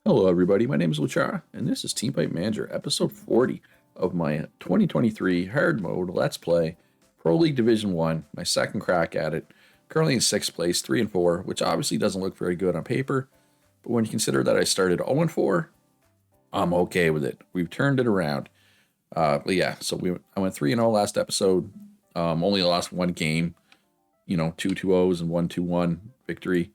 Hello, everybody. My name is Luchara, and this is Teamfight Manager, episode 40 of my 2023 hard mode Let's Play Pro League Division 1, my second crack at it. Currently in 6th place, 3 and 4, which obviously doesn't look very good on paper, but when you consider that I started 0 and 4, I'm okay with it. We've turned it around. But yeah, so I went 3 and 0 last episode, only lost one game, 2-2-0s and 1-2-1 victory,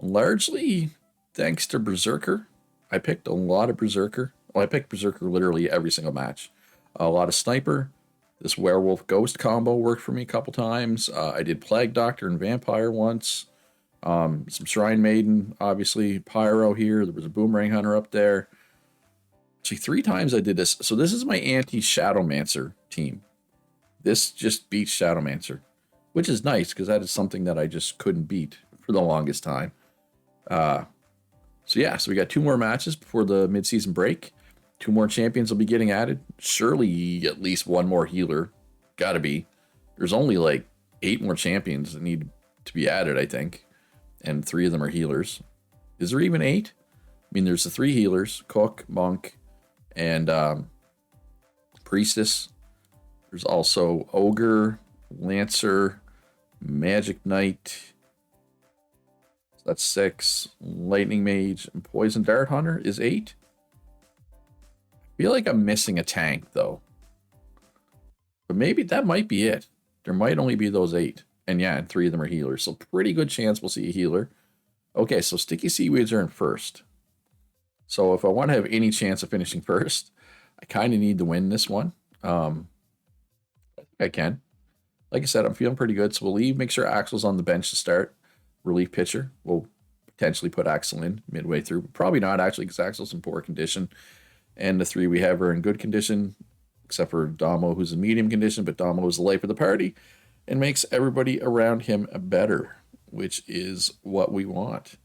largely thanks to Berserker. I picked a lot of Berserker. Well, I picked Berserker literally every single match. A lot of Sniper. This Werewolf Ghost combo worked for me a couple times. I did Plague Doctor and Vampire once. Some Shrine Maiden, obviously. Pyro here. There was a Boomerang Hunter up there. Actually, 3 times I did this. So this is my anti-Shadowmancer team. This just beats Shadowmancer, which is nice because that is something that I just couldn't beat for the longest time. So we got 2 more matches before the mid-season break. 2 more champions will be getting added. Surely at least 1 more healer. Gotta be. There's only like 8 more champions that need to be added, I think. And 3 of them are healers. Is there even 8? I mean, there's the 3 healers. Cook, Monk, and Priestess. There's also Ogre, Lancer, Magic Knight. That's 6. Lightning Mage and Poison Dart Hunter is 8. I feel like I'm missing a tank, though. But maybe that might be it. There might only be those 8. And yeah, and 3 of them are healers. So pretty good chance we'll see a healer. Okay, so Sticky Seaweeds are in first. So if I want to have any chance of finishing first, I kind of need to win this one. I think I can. Like I said, I'm feeling pretty good. So we'll leave. Make sure Axel's on the bench to start. Relief pitcher. We'll potentially put Axel in midway through, but probably not actually because Axel's in poor condition. And the 3 we have are in good condition, except for Damo, who's in medium condition, but Damo is the life of the party and makes everybody around him better, which is what we want.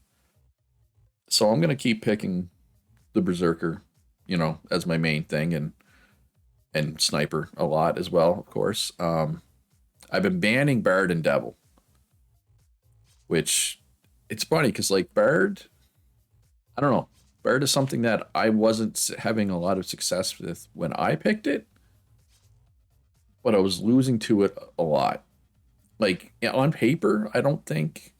So I'm going to keep picking the Berserker, as my main thing, and Sniper a lot as well, of course. I've been banning Bard and Devil, which it's funny because Bard, I don't know. Bard is something that I wasn't having a lot of success with when I picked it, but I was losing to it a lot. On paper, I don't think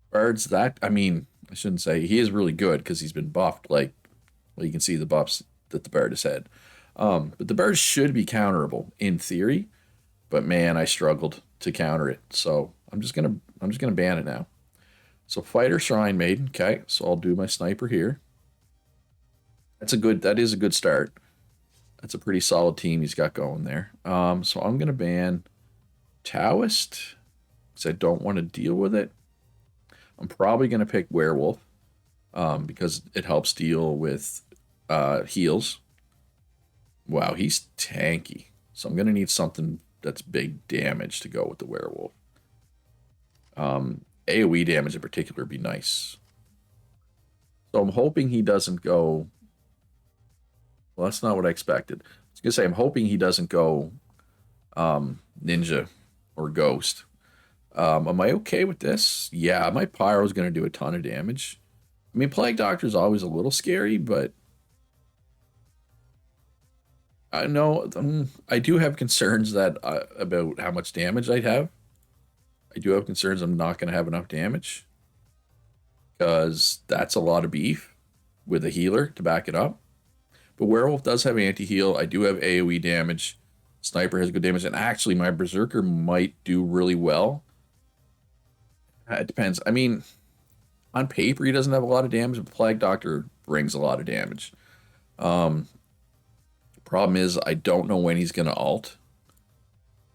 Bard's that. I mean, I shouldn't say he is really good because he's been buffed. You can see the buffs that the Bard has had. But the Bard should be counterable in theory, but man, I struggled to counter it. So I'm just gonna ban it now. So Fighter, Shrine Maiden. Okay, so I'll do my Sniper here. That is a good start. That's a pretty solid team he's got going there. So I'm gonna ban Taoist because I don't want to deal with it. I'm probably gonna pick Werewolf because it helps deal with heals. Wow, he's tanky. So I'm gonna need something that's big damage to go with the Werewolf. AoE damage in particular would be nice. So I'm hoping he doesn't go... Well, that's not what I expected. I was going to say, I'm hoping he doesn't go Ninja or Ghost. Am I okay with this? Yeah, my Pyro's going to do a ton of damage. I mean, Plague Doctor is always a little scary, but... I know I do have concerns about how much damage I'd have. I do have concerns I'm not going to have enough damage because that's a lot of beef with a healer to back it up. But Werewolf does have anti-heal. I do have AoE damage. Sniper has good damage. And actually, my Berserker might do really well. It depends. I mean, on paper, he doesn't have a lot of damage, but Plague Doctor brings a lot of damage. Problem is, I don't know when he's going to ult.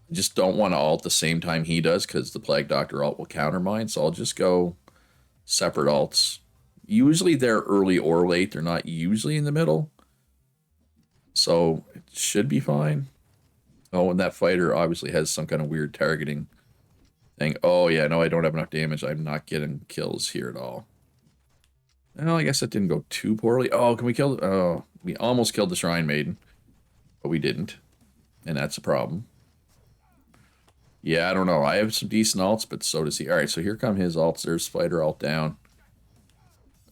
I just don't want to ult the same time he does because the Plague Doctor ult will counter mine. So I'll just go separate ults. Usually they're early or late. They're not usually in the middle. So it should be fine. Oh, and that fighter obviously has some kind of weird targeting thing. Oh, yeah, no, I don't have enough damage. I'm not getting kills here at all. Well, I guess that didn't go too poorly. Oh, can we kill... Oh, we almost killed the Shrine Maiden. But we didn't. And that's a problem. Yeah, I don't know. I have some decent ults, but so does he. Alright, so here come his ults. There's Spider ult down.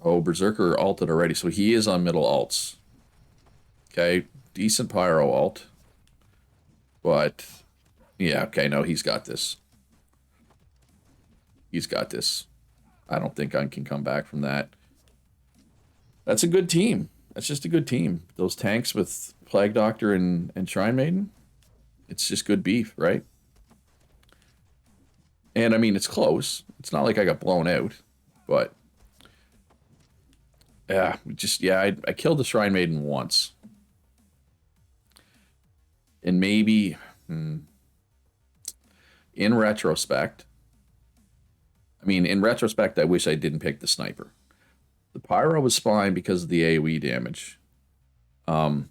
Oh, Berserker alted already, so he is on middle alts. Okay, decent Pyro alt. But, yeah, okay, no, he's got this. He's got this. I don't think I can come back from that. That's a good team. That's just a good team. Those tanks with Plague Doctor and Shrine Maiden, it's just good beef, right? And I mean, it's close. It's not like I got blown out, but yeah, I killed the Shrine Maiden once, and maybe in retrospect, I mean, in retrospect, I wish I didn't pick the sniper. The Pyro was fine because of the AoE damage. If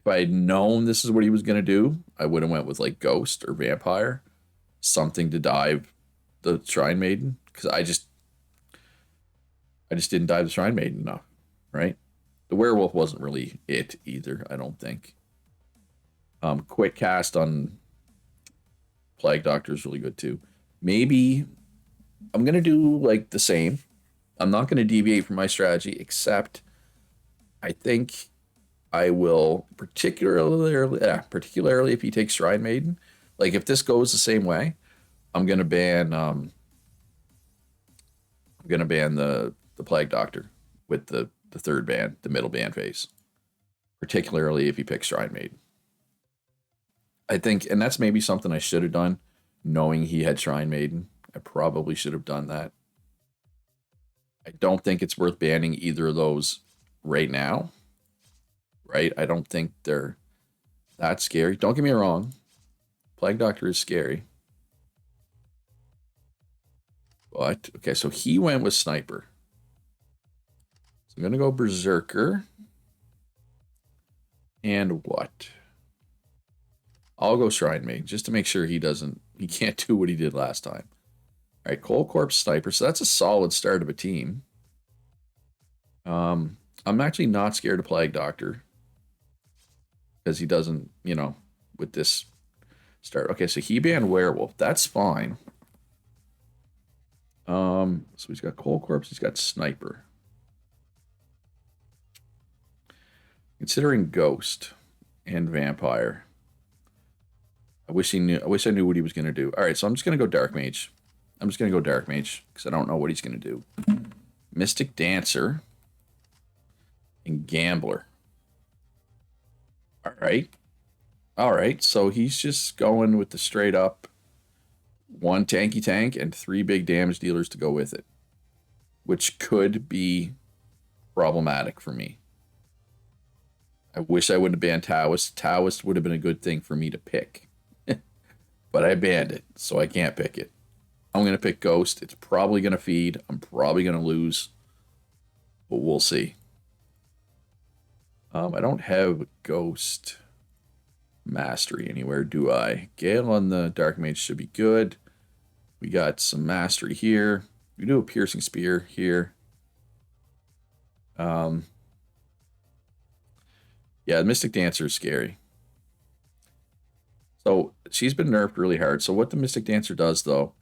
I had known this is what he was going to do, I would have went with like Ghost or Vampire, something to dive the Shrine Maiden, because I just didn't dive the Shrine Maiden enough, right? The Werewolf wasn't really it either, I don't think. Quick cast on Plague Doctor is really good too. Maybe I'm gonna do like the same. I'm not gonna deviate from my strategy, except I think I will particularly if he takes Shrine Maiden. Like if this goes the same way, I'm gonna ban the Plague Doctor with the third ban, the middle ban phase. Particularly if he picks Shrine Maiden. I think, and that's maybe something I should have done, knowing he had Shrine Maiden. I probably should have done that. I don't think it's worth banning either of those right now. Right? I don't think they're that scary. Don't get me wrong. Plague Doctor is scary. But, okay, so he went with Sniper. So I'm going to go Berserker. And what? I'll go Shrine Maiden just to make sure he can't do what he did last time. All right, Cold Corpse Sniper. So that's a solid start of a team. I'm actually not scared of Plague Doctor because he doesn't, with this start. Okay, so he banned Werewolf. That's fine. So he's got Cold Corpse. He's got Sniper. Considering Ghost and Vampire, I wish I knew what he was gonna do. All right, so I'm just gonna go Dark Mage. I'm just gonna go Dark Mage because I don't know what he's gonna do. Mystic Dancer and Gambler. All right. So he's just going with the straight up one tanky tank and 3 big damage dealers to go with it, which could be problematic for me. I wish I wouldn't have banned Taoist. Taoist would have been a good thing for me to pick. But I banned it, so I can't pick it. I'm going to pick Ghost. It's probably going to feed. I'm probably going to lose. But we'll see. I don't have Ghost Mastery anywhere, do I? Gale on the Dark Mage should be good. We got some Mastery here. We do a Piercing Spear here. Yeah, the Mystic Dancer is scary. So she's been nerfed really hard. So what the Mystic Dancer does, though,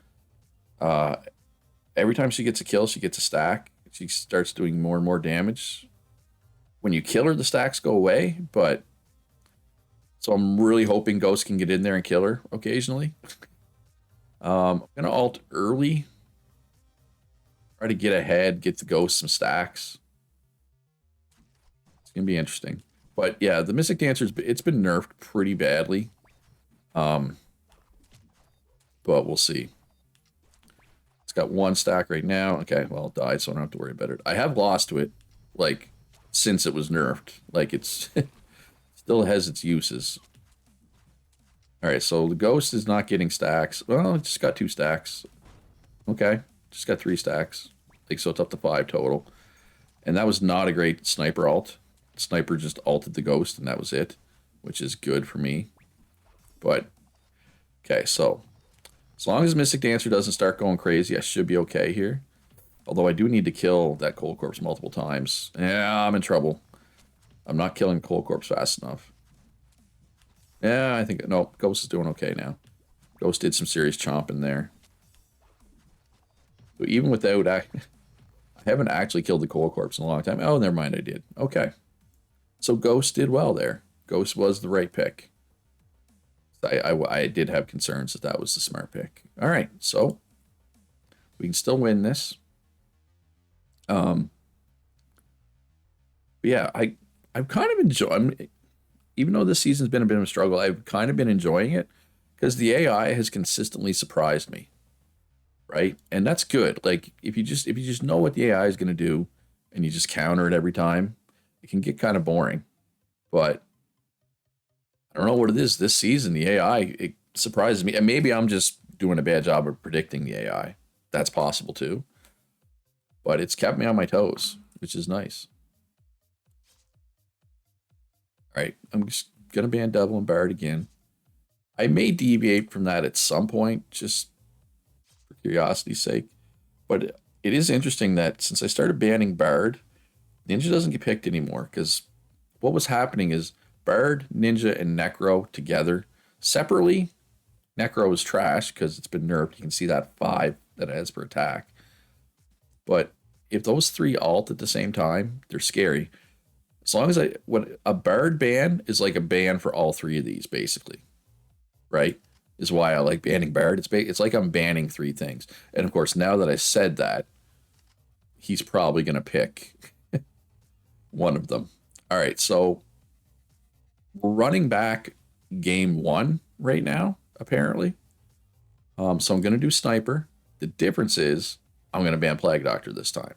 every time she gets a kill, she gets a stack. She starts doing more and more damage. When you kill her, the stacks go away, but so I'm really hoping Ghost can get in there and kill her occasionally. I'm gonna alt early. Try to get ahead, get the Ghost some stacks. It's gonna be interesting. But yeah, the Mystic Dancer's it's been nerfed pretty badly. But we'll see. It's got 1 stack right now. Okay, well, it died, so I don't have to worry about it. I have lost to it, like, since it was nerfed. Like, it's still has its uses. All right, so the Ghost is not getting stacks. Well, it just got 2 stacks. Okay, just got 3 stacks. Like, so it's up to 5 total. And that was not a great Sniper alt. Sniper just alted the Ghost, and that was it, which is good for me. But, okay, so as long as Mystic Dancer doesn't start going crazy, I should be okay here. Although I do need to kill that Cold Corpse multiple times. Yeah, I'm in trouble. I'm not killing Cold Corpse fast enough. Yeah, I think, no, Ghost is doing okay now. Ghost did some serious chomping there. So even without, I haven't actually killed the Coal Corpse in a long time. Oh, never mind, I did. Okay. So Ghost did well there. Ghost was the right pick. I did have concerns that that was the smart pick. All right, so we can still win this. Um, but yeah, I've kind of enjoyed, even though this season's been a bit of a struggle, I've kind of been enjoying it because the AI has consistently surprised me, right? And that's good. Like if you just know what the AI is going to do, and you just counter it every time, it can get kind of boring. But I don't know what it is this season. The AI it surprises me, and maybe I'm just doing a bad job of predicting the AI. That's possible too. But it's kept me on my toes, which is nice. All right, I'm just gonna ban Devil and Bard again. I may deviate from that at some point, just for curiosity's sake. But it is interesting that since I started banning Bard, Ninja doesn't get picked anymore because what was happening is Bard, Ninja, and Necro together. Separately, Necro is trash because it's been nerfed. You can see that 5 that it has per attack. But if those 3 alt at the same time, they're scary. As long as when a Bard ban is like a ban for all 3 of these, basically, right? Is why I like banning Bard. It's like I'm banning 3 things. And of course, now that I said that, he's probably going to pick one of them. All right, so we're running back game 1 right now, apparently. So I'm going to do Sniper. The difference is I'm going to ban Plague Doctor this time.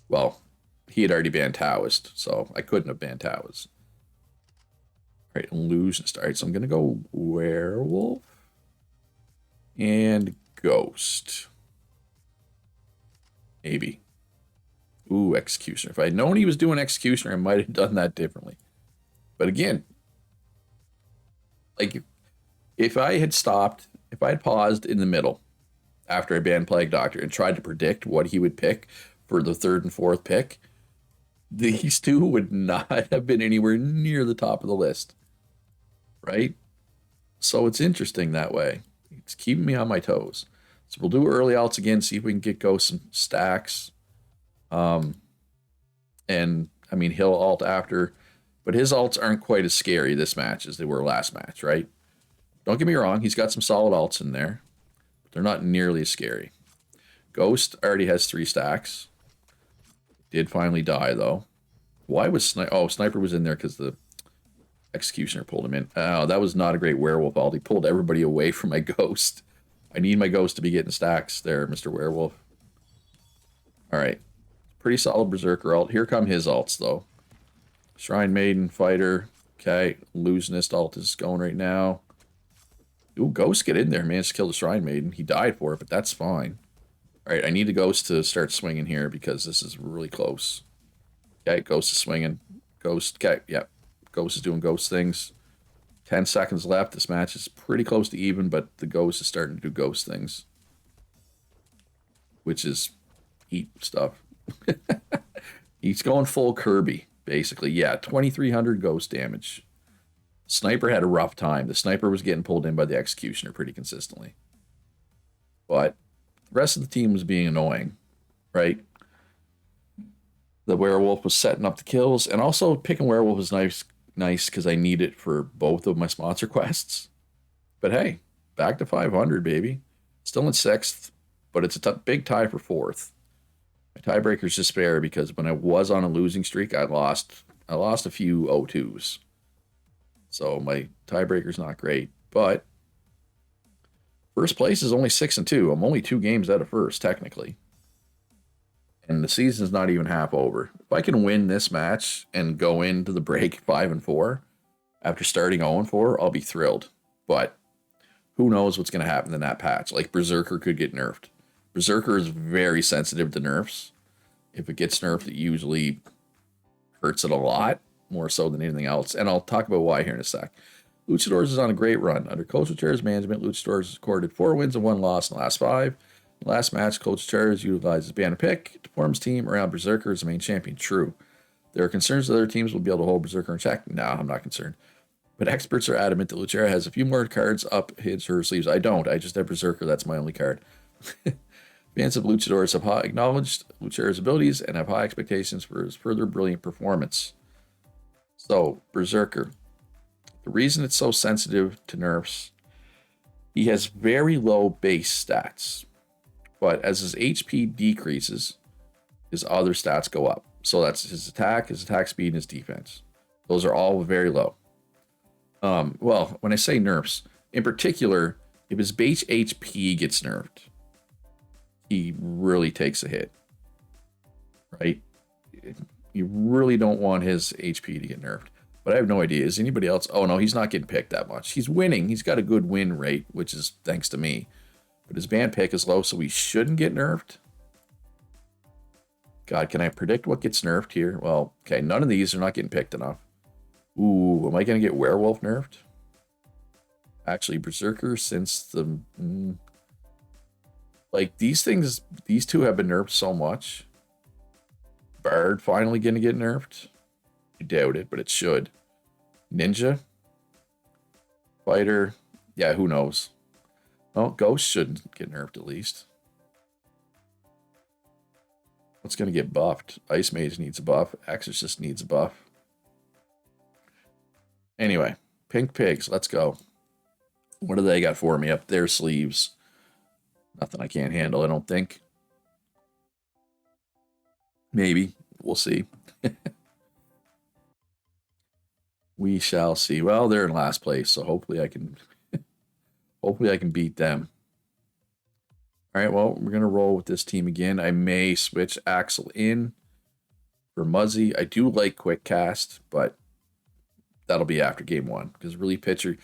Well, he had already banned Taoist, so I couldn't have banned Taoist. All right, Illusionist. All right, so I'm going to go Werewolf and Ghost. Maybe. Ooh, Executioner. If I had known he was doing Executioner, I might have done that differently. But again, like if I had paused in the middle after I banned Plague Doctor and tried to predict what he would pick for the 3rd and 4th pick, these 2 would not have been anywhere near the top of the list. Right? So it's interesting that way. It's keeping me on my toes. So we'll do early alts again, see if we can get Ghost some stacks. And I mean, he'll alt after, but his alts aren't quite as scary this match as they were last match, right? Don't get me wrong, he's got some solid alts in there, but they're not nearly as scary. Ghost already has 3 stacks. Did finally die, though. Why was Sniper? Oh, Sniper was in there because the Executioner pulled him in. Oh, that was not a great Werewolf alt. He pulled everybody away from my Ghost. I need my Ghost to be getting stacks there, Mr. Werewolf. All right. Pretty solid Berserker alt. Here come his alts, though. Shrine Maiden, Fighter. Okay. Illusionist alt is going right now. Ooh, Ghost, get in there. Managed to kill the Shrine Maiden. He died for it, but that's fine. All right, I need the Ghost to start swinging here because this is really close. Okay, Ghost is swinging. Ghost, okay, yeah. Ghost is doing Ghost things. 10 seconds left. This match is pretty close to even, but the Ghost is starting to do Ghost things. Which is eat stuff. He's going full Kirby, basically. Yeah, 2,300 Ghost damage. Sniper had a rough time. The Sniper was getting pulled in by the Executioner pretty consistently. But the rest of the team was being annoying, right? The Werewolf was setting up the kills, and also picking Werewolf was nice because I need it for both of my sponsor quests. But hey, back to 500, baby. Still in 6th, but it's a big tie for 4th. My tiebreaker's despair because when I was on a losing streak, I lost a few O2s. So my tiebreaker's not great, but first place is only 6-2. I'm only 2 games out of first, technically. And the season's not even half over. If I can win this match and go into the break 5-4 after starting 0-4, I'll be thrilled. But who knows what's going to happen in that patch? Like Berserker could get nerfed. Berserker is very sensitive to nerfs. If it gets nerfed, it usually hurts it a lot, more so than anything else. And I'll talk about why here in a sec. Luchadors is on a great run. Under Coach Chair's management, Luchadors recorded 4 wins and 1 loss in the last 5. In the last match, Coach Chairs utilized his banner pick to form his team around Berserker as the main champion. True. There are concerns that other teams will be able to hold Berserker in check. No, I'm not concerned. But experts are adamant that Lucera has a few more cards up his or her sleeves. I don't. I just have Berserker. That's my only card. Fans of Luchadors have acknowledged Luchador's abilities and have high expectations for his further brilliant performance. So, Berserker. The reason it's so sensitive to nerfs, he has very low base stats, but as his HP decreases, his other stats go up. So that's his attack speed, and his defense. Those are all very low. Well, when I say nerfs, in particular, if his base HP gets nerfed, he really takes a hit, right? You really don't want his HP to get nerfed. But I have no idea. Is anybody else? Oh, no, he's not getting picked that much. He's winning. He's got a good win rate, which is thanks to me. But his ban pick is low, so he shouldn't get nerfed. God, can I predict what gets nerfed here? Well, okay, none of these are not getting picked enough. Ooh, am I going to get Werewolf nerfed? Actually, Berserker, since the... like, these things, these two have been nerfed so much. Bard finally going to get nerfed? I doubt it, but it should. Ninja? Fighter? Yeah, who knows? Well, Ghost shouldn't get nerfed at least. What's going to get buffed? Ice Mage needs a buff. Exorcist needs a buff. Anyway, Pink Pigs, let's go. What do they got for me up their sleeves? Nothing I can't handle, I don't think. Maybe. We'll see. We shall see. Well, they're in last place, so hopefully I can beat them. All right, well, we're going to roll with this team again. I may switch Axel in for Muzzy. I do like Quick Cast, but that'll be after game one. Because really, pitcher,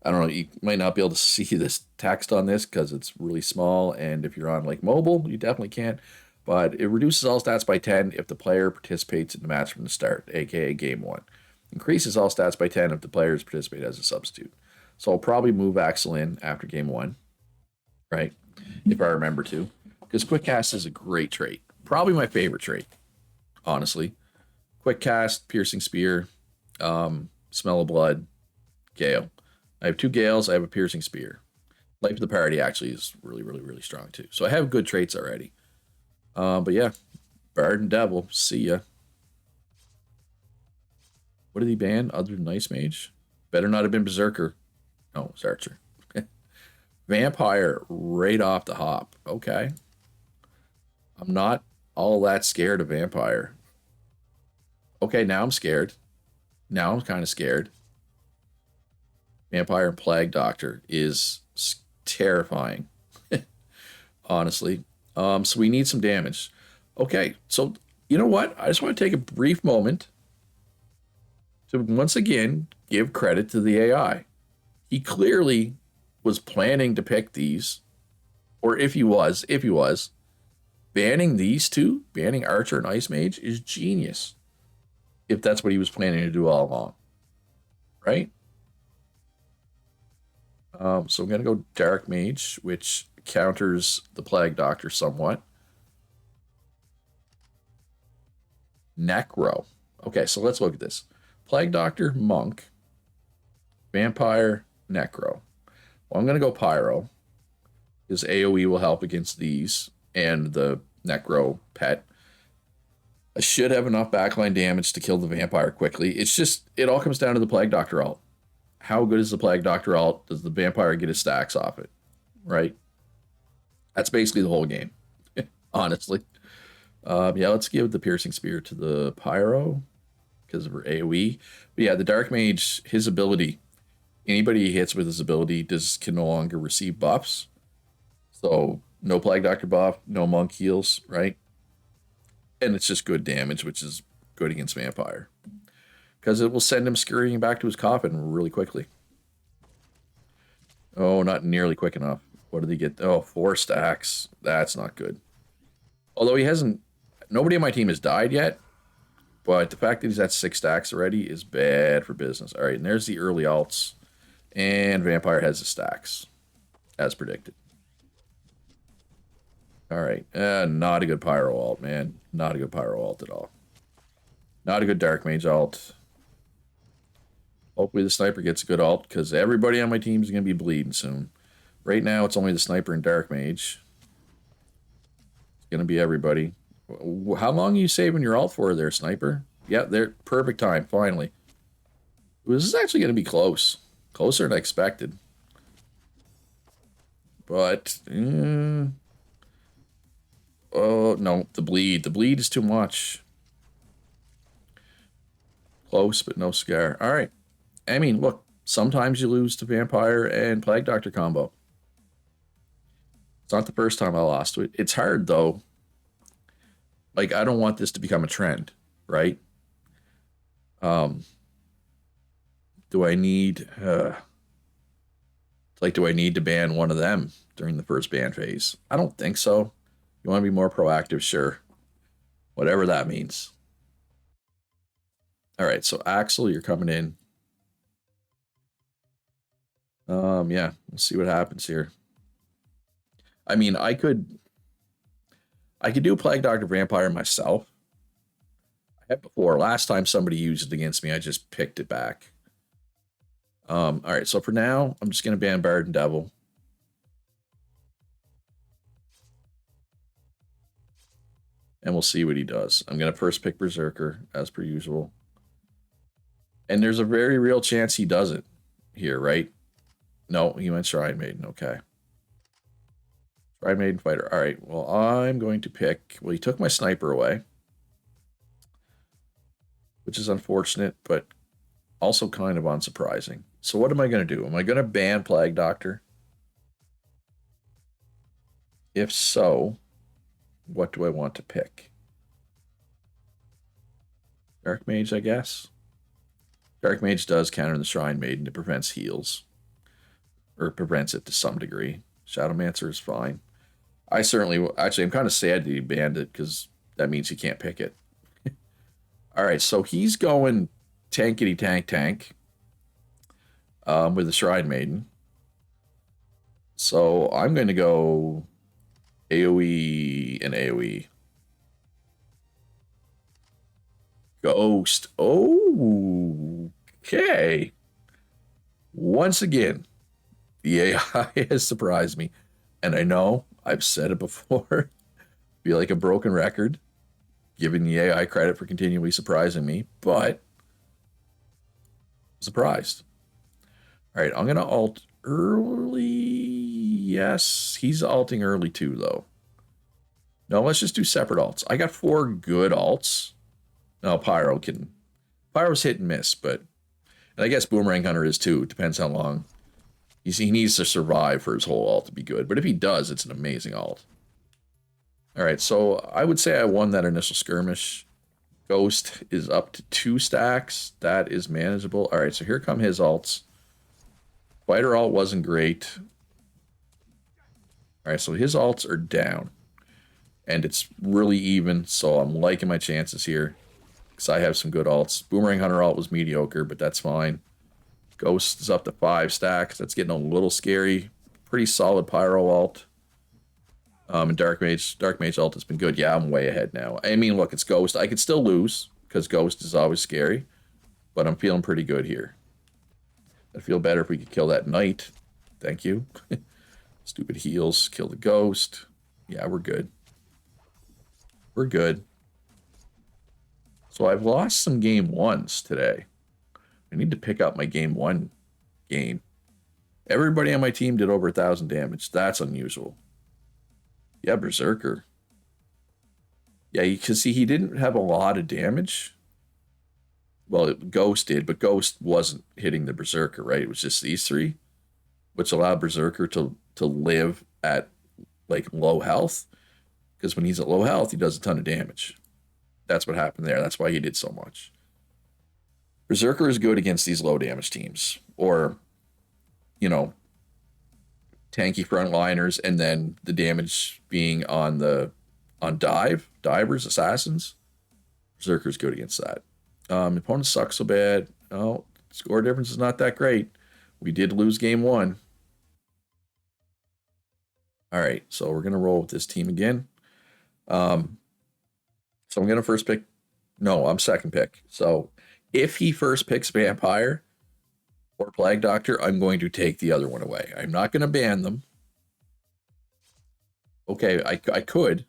I don't know, you might not be able to see this text on this because it's really small. And if you're on like mobile, you definitely can't. But it reduces all stats by 10 if the player participates in the match from the start, aka game one. Increases all stats by 10 if the players participate as a substitute. So I'll probably move Axel in after game one, right? If I remember to. Because Quick Cast is a great trait. Probably my favorite trait, honestly. Quick Cast, Piercing Spear, Smell of Blood, Gale. I have 2 Gales, I have a Piercing Spear. Life of the Party actually is really, really, really strong too. So I have good traits already. But yeah, Bard and Devil, see ya. What did he ban other than Ice Mage? Better not have been Berserker. No, it's Archer. Vampire right off the hop. Okay. I'm not all that scared of Vampire. Okay, now I'm scared. Now I'm kind of scared. Vampire and Plague Doctor is terrifying. Honestly. So we need some damage. Okay, so you know what? I just want to take a brief moment to once again give credit to the AI. He clearly was planning to pick these, or if he was, banning these two, banning Archer and Ice Mage is genius. If that's what he was planning to do all along, right? So I'm going to go Dark Mage, which counters the Plague Doctor somewhat. Necro. Okay, so let's look at this. Plague Doctor, Monk, Vampire, Necro. Well, I'm going to go Pyro. His AoE will help against these and the Necro pet. I should have enough backline damage to kill the Vampire quickly. It's just, it all comes down to the Plague Doctor ult. How good is the Plague Doctor ult? Does the Vampire get his stacks off it? Right? That's basically the whole game, honestly. Yeah, let's give the Piercing Spear to the Pyro because of her AoE. But yeah, the Dark Mage, his ability, anybody he hits with his ability can no longer receive buffs. So no Plague Doctor buff, no Monk heals, right? And it's just good damage, which is good against Vampire. Because it will send him scurrying back to his coffin really quickly. Oh, not nearly quick enough. What did he get? Oh, 4 stacks. That's not good. Although he hasn't... Nobody on my team has died yet. But the fact that he's at 6 stacks already is bad for business. All right, and there's the early alts. And Vampire has the stacks, as predicted. All right, not a good Pyro ult, man. Not a good Pyro ult at all. Not a good Dark Mage ult. Hopefully the Sniper gets a good ult, because everybody on my team is going to be bleeding soon. Right now, it's only the Sniper and Dark Mage. going to be everybody. How long are you saving your ult for there, Sniper? Yeah, they're perfect time, finally. This is actually going to be close. Closer than I expected. But, oh, no, the bleed. The bleed is too much. Close, but no scar. All right. I mean, look, sometimes you lose to Vampire and Plague Doctor combo. It's not the first time I lost to it. It's hard, though. Like, I don't want this to become a trend, right? Do I need... like, do I need to ban one of them during the first ban phase? I don't think so. You want to be more proactive? Sure. Whatever that means. All right, so Axel, you're coming in. Yeah, we'll see what happens here. I mean, I could do Plague Doctor Vampire myself. I had before. Last time somebody used it against me, I just picked it back. All right, so for now, I'm just gonna ban Bard and Devil. And we'll see what he does. I'm gonna first pick Berserker, as per usual. And there's a very real chance he does it here, right? No, he went Shrine Maiden, okay. Shrine Maiden Fighter. All right, well, I'm going to pick... Well, he took my Sniper away. Which is unfortunate, but also kind of unsurprising. So what am I going to do? Am I going to ban Plague Doctor? If so, what do I want to pick? Dark Mage, I guess. Dark Mage does counter the Shrine Maiden. It prevents heals. Or prevents it to some degree. Shadowmancer is fine. I certainly... Actually, I'm kind of sad that he banned it, because that means he can't pick it. Alright, so he's going tankety tank with the Shrine Maiden. So I'm going to go AoE and AoE. Ghost. Oh, okay. Once again, the AI has surprised me. And I know I've said it before. Feel like a broken record, giving the AI credit for continually surprising me, but surprised. All right, I'm going to ult early. Yes, he's ulting early too, though. No, let's just do separate ults. I got 4 good ults. No, Pyro's hit and miss, but... And I guess Boomerang Hunter is too. It depends how long. He needs to survive for his whole ult to be good. But if he does, it's an amazing ult. Alright, so I would say I won that initial skirmish. Ghost is up to 2 stacks. That is manageable. Alright, so here come his ults. Fighter ult wasn't great. Alright, so his ults are down. And it's really even, so I'm liking my chances here. Because I have some good ults. Boomerang Hunter ult was mediocre, but that's fine. Ghost is up to 5 stacks. That's getting a little scary. Pretty solid Pyro ult. And Dark Mage ult has been good. Yeah, I'm way ahead now. I mean, look, it's Ghost. I could still lose, because Ghost is always scary. But I'm feeling pretty good here. I'd feel better if we could kill that Knight. Thank you. Stupid heals. Kill the Ghost. Yeah, we're good. We're good. So I've lost some game 1s today. I need to pick up my game 1 game. Everybody on my team did over 1,000 damage. That's unusual. Yeah, Berserker. Yeah, because see, he didn't have a lot of damage. Well, Ghost did, but Ghost wasn't hitting the Berserker, right? It was just these 3, which allowed Berserker to live at, like, low health. Because when he's at low health, he does a ton of damage. That's what happened there. That's why he did so much. Berserker is good against these low damage teams. Or, you know, tanky frontliners, and then the damage being on divers, assassins. Berserker's good against that. Opponents suck so bad. Oh, score difference is not that great. We did lose game 1. All right, so we're going to roll with this team again. So I'm going to first pick... No, I'm second pick. So if he first picks Vampire or Plague Doctor, I'm going to take the other one away. I'm not going to ban them. Okay, I could.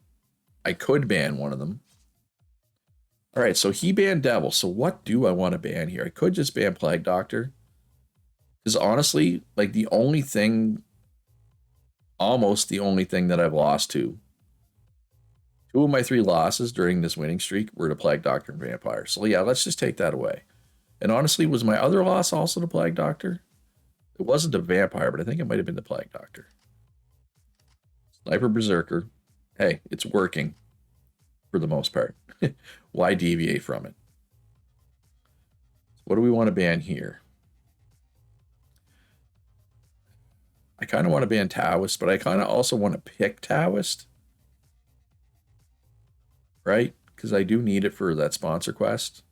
I could ban one of them. All right, so he banned Devil. So what do I want to ban here? I could just ban Plague Doctor. Because honestly, like the only thing, almost the only thing that I've lost to, 2 of my 3 losses during this winning streak were to Plague Doctor and Vampire. So yeah, let's just take that away. And honestly, was my other loss also the Plague Doctor? It wasn't a Vampire, but I think it might have been the Plague Doctor. Sniper Berserker. Hey, it's working for the most part. Why deviate from it? What do we want to ban here? I kind of want to ban Taoist, but I kind of also want to pick Taoist. Right? Because I do need it for that sponsor quest.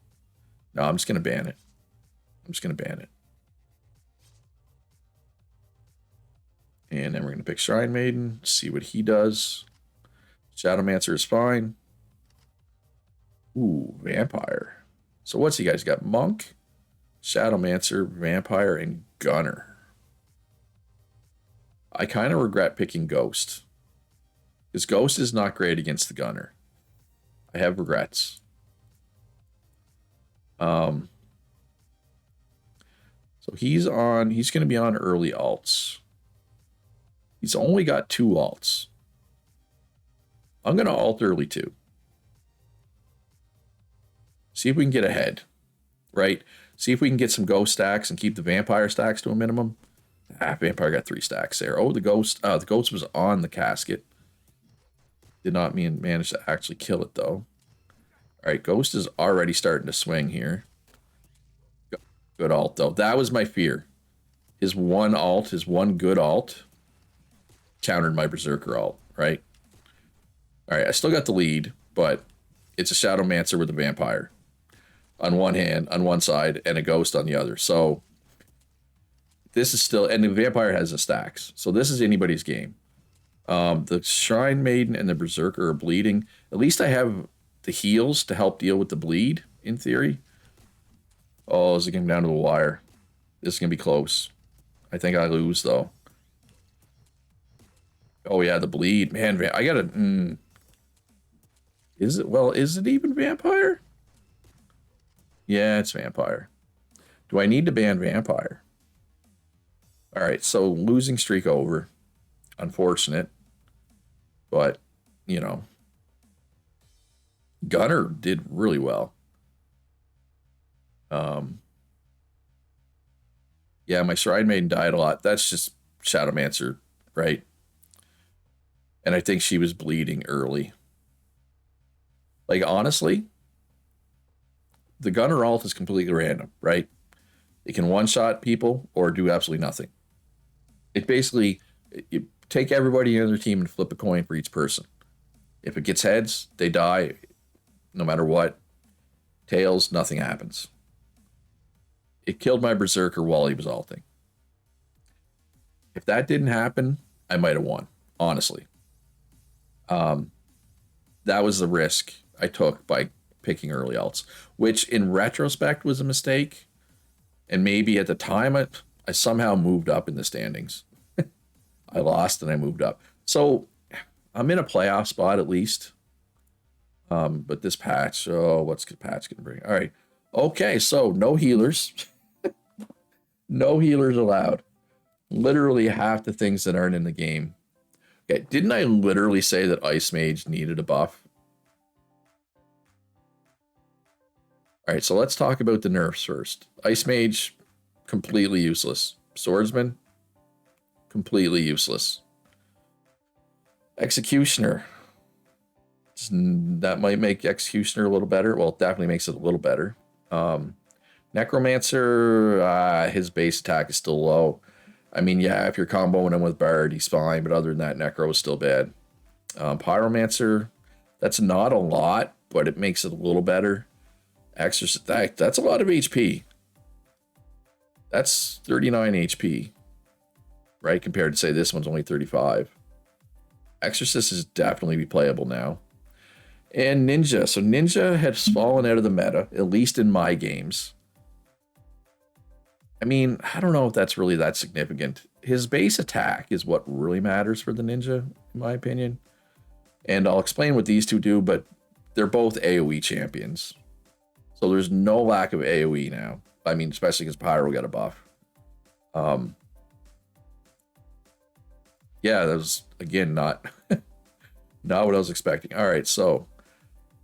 No, I'm just going to ban it. I'm just going to ban it. And then we're going to pick Shrine Maiden, see what he does. Shadowmancer is fine. Ooh, Vampire. So what's he guys got? Monk, Shadowmancer, Vampire, and Gunner. I kind of regret picking Ghost. Because Ghost is not great against the Gunner. I have regrets. So he's going to be on early alts. He's only got 2 alts. I'm going to alt early too. See if we can get ahead, right? See if we can get some ghost stacks and keep the vampire stacks to a minimum. Vampire got 3 stacks there. Oh, the ghost was on the casket. Did not manage to actually kill it though. All right, ghost is already starting to swing here. Good alt though. That was my fear. His one good alt, countered my berserker alt, right? All right, I still got the lead, but it's a Shadowmancer with a vampire on one hand, on one side, and a ghost on the other. So this is still, and the vampire has the stacks. So this is anybody's game. The Shrine Maiden and the Berserker are bleeding. At least I have the heals to help deal with the bleed, in theory. Oh, this is getting down to the wire. This is going to be close. I think I lose, though. Oh, yeah, the bleed. Man, I got to... Is it even vampire? Yeah, it's vampire. Do I need to ban vampire? All right, so losing streak over. Unfortunate. But, you know. Gunner did really well. Yeah, my Shrine Maiden died a lot. That's just Shadowmancer, right? And I think she was bleeding early. Like, honestly, the Gunner ult is completely random, right? It can one-shot people or do absolutely nothing. It basically, you take everybody in their team and flip a coin for each person. If it gets heads, they die no matter what. Tails, nothing happens. It killed my Berserker while he was ulting. If that didn't happen, I might have won, honestly. That was the risk I took by picking early ults, which in retrospect was a mistake. And maybe at the time I somehow moved up in the standings. I lost and I moved up. So I'm in a playoff spot at least. But this patch, what's the patch going to bring? All right. Okay, so no healers. No healers allowed. Literally half the things that aren't in the game. Okay, didn't I literally say that Ice Mage needed a buff? All right, so let's talk about the nerfs first. Ice Mage, completely useless. Swordsman, completely useless. Executioner. That might make Executioner a little better. Well, it definitely makes it a little better. Necromancer, his base attack is still low. I mean, yeah, if you're comboing him with Bard, he's fine, but other than that, Necro is still bad. Pyromancer, that's not a lot, but it makes it a little better. Exorcist, that's a lot of HP. That's 39 HP, right? Compared to, say, this one's only 35. Exorcist is definitely playable now. And Ninja. So Ninja has fallen out of the meta, at least in my games. I mean, I don't know if that's really that significant. His base attack is what really matters for the Ninja, in my opinion. And I'll explain what these two do, but they're both AoE champions. So there's no lack of AoE now. I mean, especially because Pyro got a buff. Yeah, that was, again, not not what I was expecting. All right, so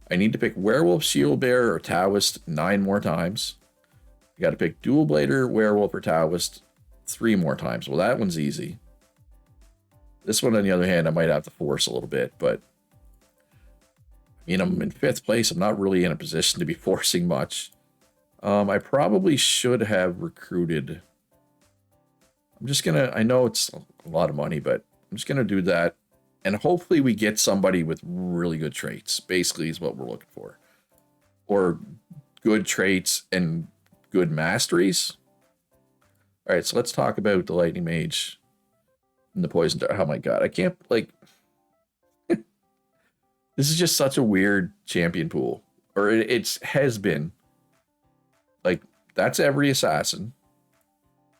I need to pick Werewolf, Shield Bearer, or Taoist 9 more times. You got to pick Dual Blader, Werewolf, or Taoist 3 more times. Well, that one's easy. This one, on the other hand, I might have to force a little bit, but I mean, I'm in 5th place. I'm not really in a position to be forcing much. I probably should have recruited. I'm just going to, I know it's a lot of money, but I'm just going to do that. And hopefully we get somebody with really good traits, basically is what we're looking for. Or good traits and good masteries. All right, so let's talk about the Lightning Mage and the Poison Dart. Oh my god, I can't, like... This is just such a weird champion pool. Or it has been. Like, that's every assassin.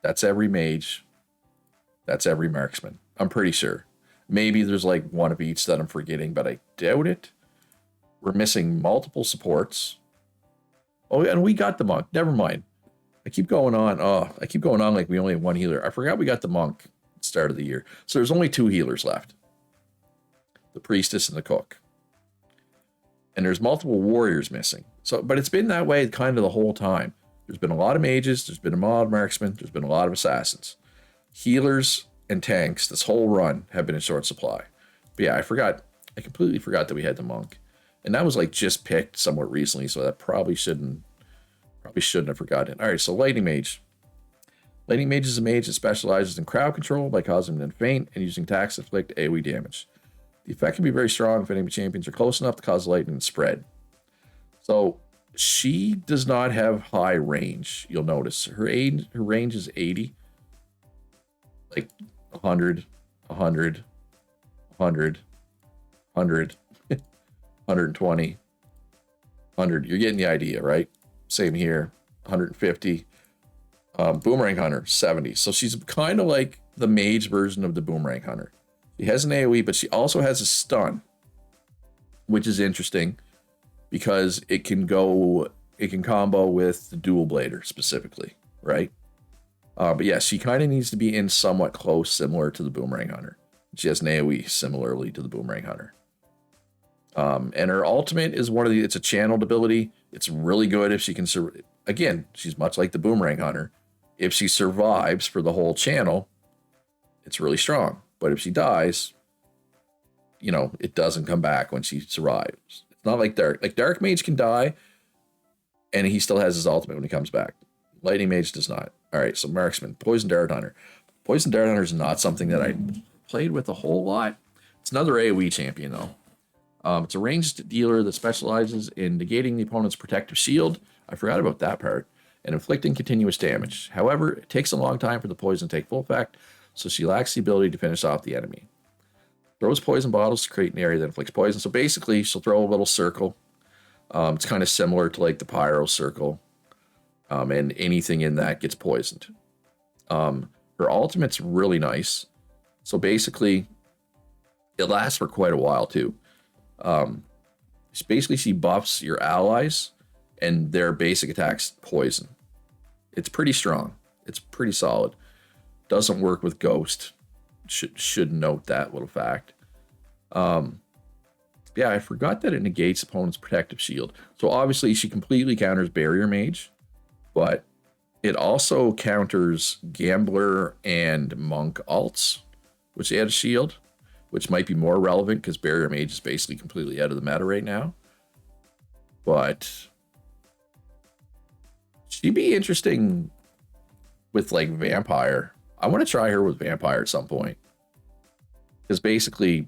That's every mage. That's every marksman. I'm pretty sure. Maybe there's like one of each that I'm forgetting, but I doubt it. We're missing multiple supports. Oh, and we got the monk. Never mind. I keep going on. Oh, I keep going on like we only have one healer. I forgot we got the monk at the start of the year. So there's only 2 healers left. The priestess and the cook. And there's multiple warriors missing. So, but it's been that way kind of the whole time. There's been a lot of mages. There's been a lot of marksmen. There's been a lot of assassins. Healers and tanks this whole run have been in short supply. But yeah, I completely forgot that we had the monk. And that was like just picked somewhat recently, so that probably shouldn't have forgotten. All right, so Lightning Mage. Lightning Mage is a mage that specializes in crowd control by causing them to faint and using attacks to inflict AoE damage. The effect can be very strong if enemy champions are close enough to cause lightning to spread. So she does not have high range. You'll notice her range is 80. Like 100, 100, 100, 100, 120, 100. You're getting the idea, right? Same here, 150. Boomerang Hunter, 70. So she's kind of like the mage version of the Boomerang Hunter. She has an AoE, but she also has a stun, which is interesting because it can combo with the Dual Blader specifically, right? But yeah, she kind of needs to be in somewhat close, similar to the Boomerang Hunter. She has an AoE similarly to the Boomerang Hunter. And her ultimate is it's a channeled ability. It's really good if she can again, she's much like the Boomerang Hunter. If she survives for the whole channel, it's really strong. But if she dies, it doesn't come back when she survives. It's not like Dark. Like Dark Mage can die, and he still has his ultimate when he comes back. Lightning Mage does not. All right, so Marksman, Poison Dart Hunter. Poison Dart Hunter is not something that I played with a whole lot. It's another AoE champion, though. It's a ranged dealer that specializes in negating the opponent's protective shield. I forgot about that part. And inflicting continuous damage. However, it takes a long time for the poison to take full effect, so she lacks the ability to finish off the enemy. Throws poison bottles to create an area that inflicts poison. So basically, she'll throw a little circle. It's kind of similar to like the Pyro circle. And anything in that gets poisoned. Her ultimate's really nice. So basically, it lasts for quite a while too. Basically, she buffs your allies and their basic attacks poison. It's pretty strong. It's pretty solid. Doesn't work with Ghost. Should note that little fact. Yeah, I forgot that it negates opponent's protective shield. So obviously she completely counters Barrier Mage, but it also counters Gambler and Monk alts, which add a shield, which might be more relevant because Barrier Mage is basically completely out of the meta right now. But she'd be interesting with like Vampire. I want to try her with Vampire at some point. Because basically,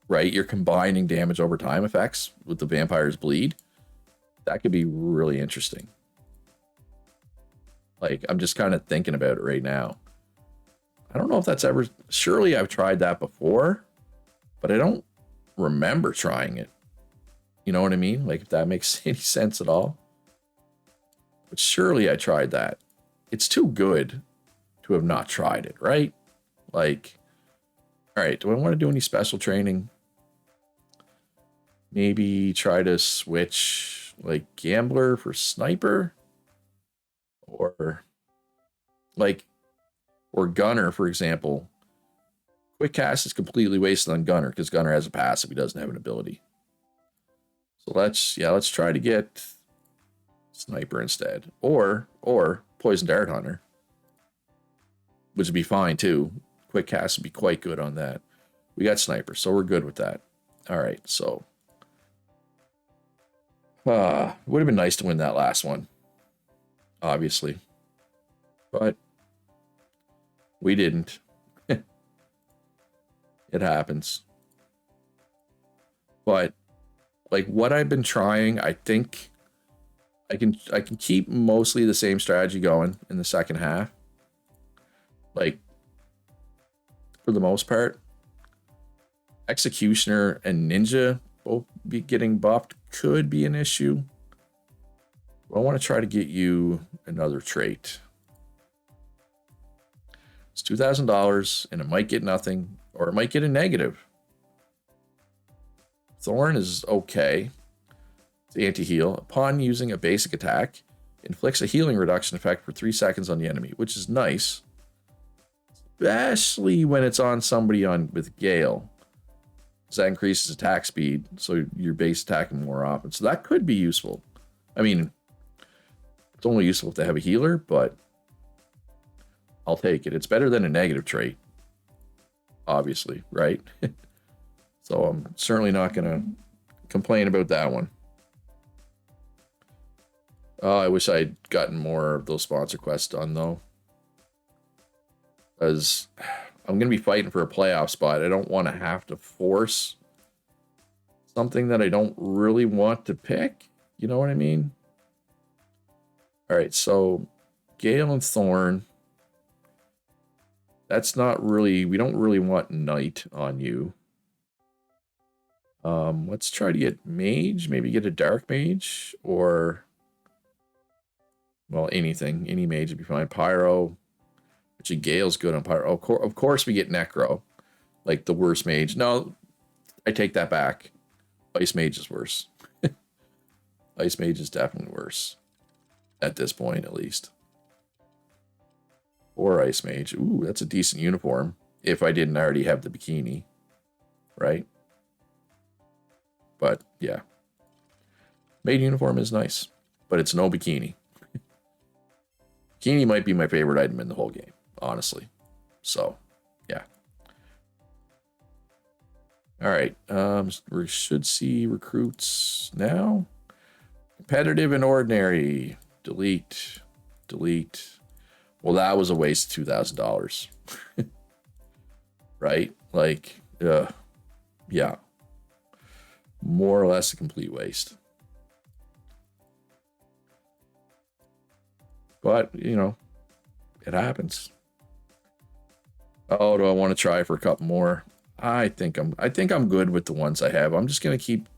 right, you're combining damage over time effects with the Vampire's bleed. That could be really interesting. Like, I'm just kind of thinking about it right now. I don't know if that's ever... Surely I've tried that before, but I don't remember trying it. You know what I mean? Like, if that makes any sense at all. But surely I tried that. It's too good to have not tried it, right? Like, all right, do I want to do any special training? Maybe try to switch like gambler for sniper, or like, or gunner, for example. Quick cast is completely wasted on gunner because gunner has a passive. He doesn't have an ability. So let's try to get sniper instead, or poison dart hunter, which would be fine too. Quick cast would be quite good on that. We got sniper, so we're good with that. All right, so would have been nice to win that last one, obviously, but we didn't. It happens. But like what I've been trying, I think I can keep mostly the same strategy going in the second half. Like for the most part, executioner and ninja both be getting buffed could be an issue. I want to try to get you another trait. It's $2,000 and it might get nothing, or it might get a negative. Thorn is okay. It's anti-heal. Upon using a basic attack, inflicts a healing reduction effect for 3 seconds on the enemy, which is nice. Especially when it's on somebody with Gale. Because that increases attack speed, so you're base attacking more often. So that could be useful. I mean, it's only useful if they have a healer, but I'll take it. It's better than a negative trait. Obviously, right? So I'm certainly not going to complain about that one. I wish I'd gotten more of those sponsor quests done, though. Because I'm going to be fighting for a playoff spot. I don't want to have to force something that I don't really want to pick. You know what I mean? All right, so Gale and Thorn. That's not really... We don't really want Knight on you. Let's try to get Mage. Maybe get a Dark Mage. Or... Well, anything. Any mage would be fine. Pyro. Actually, Gale's good on Pyro. Of course we get Necro. Like the worst mage. No, I take that back. Ice Mage is worse. Ice Mage is definitely worse. At this point, at least. Or Ice Mage. Ooh, that's a decent uniform. If I didn't already have the bikini. Right? But, yeah. Maid uniform is nice. But it's no bikini. Bikini might be my favorite item in the whole game, honestly. So, yeah. All right. We should see recruits now. Competitive and ordinary. Delete. Delete. Well, that was a waste of $2,000. Right? Like, yeah. More or less a complete waste. But, you know, it happens. Oh, do I want to try for a couple more? I think I'm good with the ones I have. I'm just going to keep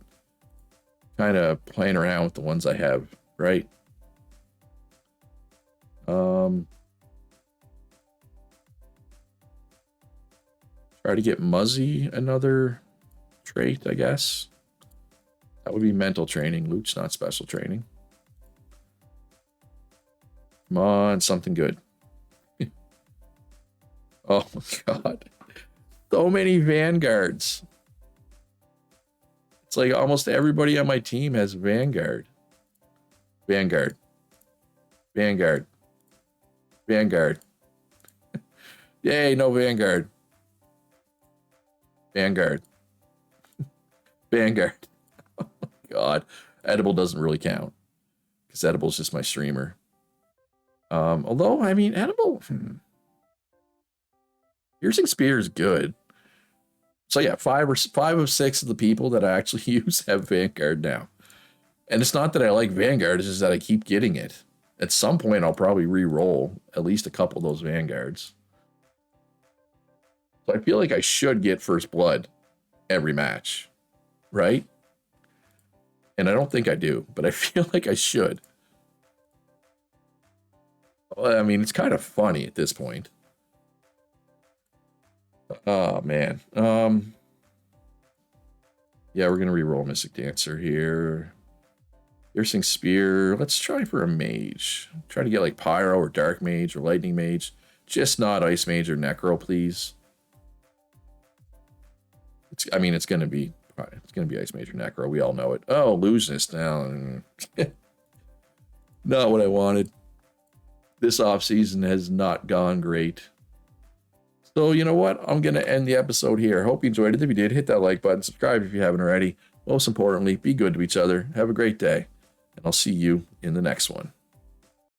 kind of playing around with the ones I have, right? Try to get Muzzy another trait, I guess. That would be mental training. Loot's not special training. Come on, something good. Oh my god. So many Vanguards. It's like almost everybody on my team has Vanguard. Vanguard. Vanguard. Vanguard. Yay, no Vanguard. Vanguard. Vanguard. Oh my god. Edible doesn't really count. Because Edible is just my streamer. Although, I mean, Edible... Piercing Spear is good. So yeah, 5 of 6 of the people that I actually use have Vanguard now. And it's not that I like Vanguard, it's just that I keep getting it. At some point, I'll probably re-roll at least a couple of those Vanguards. So I feel like I should get First Blood every match, right? And I don't think I do, but I feel like I should. Well, I mean, it's kind of funny at this point. Oh, man. Yeah, we're going to reroll Mystic Dancer here. Piercing Spear. Let's try for a mage. Try to get like Pyro or Dark Mage or Lightning Mage. Just not Ice Mage or Necro, please. I mean, it's gonna be Ice Mage or Necro. We all know it. Oh, Illusionist now. Not what I wanted. This offseason has not gone great. So you know what? I'm gonna end the episode here. Hope you enjoyed it. If you did, hit that like button, subscribe if you haven't already. Most importantly, be good to each other. Have a great day. And I'll see you in the next one.